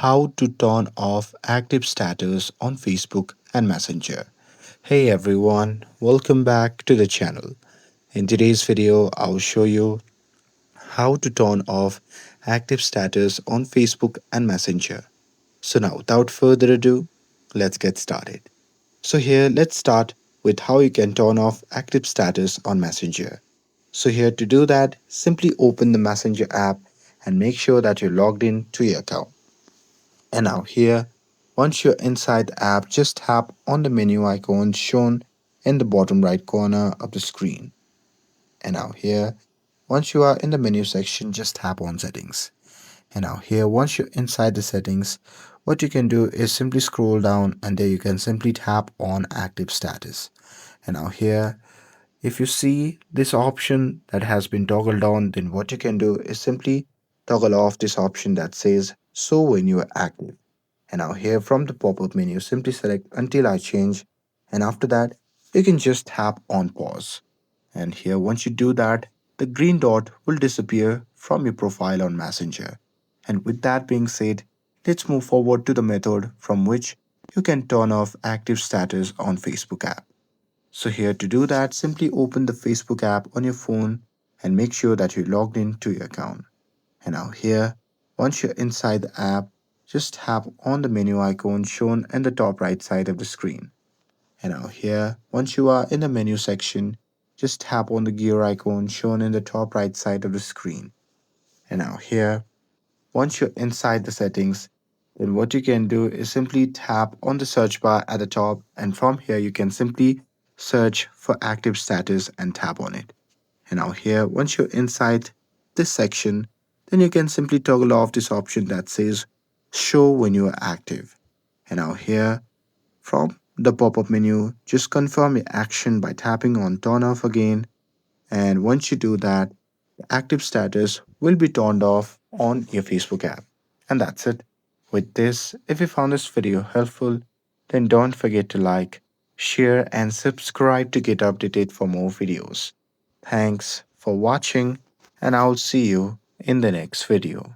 how to turn off active status on Facebook and Messenger. Hey everyone, welcome back to the channel. In today's video, I'll show you how to turn off active status on Facebook and Messenger. So now, without further ado, let's get started. So here, let's start with how you can turn off active status on Messenger. So here to do that, simply open the Messenger app and make sure that you're logged in to your account. And now here, once you're inside the app, just tap on the menu icon shown in the bottom right corner of the screen. And now here, once you are in the menu section, just tap on settings. And now here, once you're inside the settings, what you can do is simply scroll down and there you can simply tap on active status. And now here, if you see this option that has been toggled on, then what you can do is simply toggle off this option that says show when you are active. And now here from the pop-up menu, simply select until I change. And after that, you can just tap on pause. And here once you do that, the green dot will disappear from your profile on Messenger. And with that being said, let's move forward to the method from which you can turn off active status on Facebook app. So here to do that, simply open the Facebook app on your phone and make sure that you're logged in to your account. And now here, once you're inside the app, just tap on the menu icon shown in the top right side of the screen. And now here, once you are in the menu section, just tap on the gear icon shown in the top right side of the screen. And now here, once you're inside the settings, then what you can do is simply tap on the search bar at the top, and from here you can simply search for active status and tap on it. And now here, once you're inside this section, then you can simply toggle off this option that says show when you are active. And now here, from the pop-up menu, just confirm your action by tapping on turn off again. And once you do that, the active status will be turned off on your Facebook app. And that's it. With this, if you found this video helpful, then don't forget to like, share, and subscribe to get updated for more videos. Thanks for watching, and I'll see you in the next video.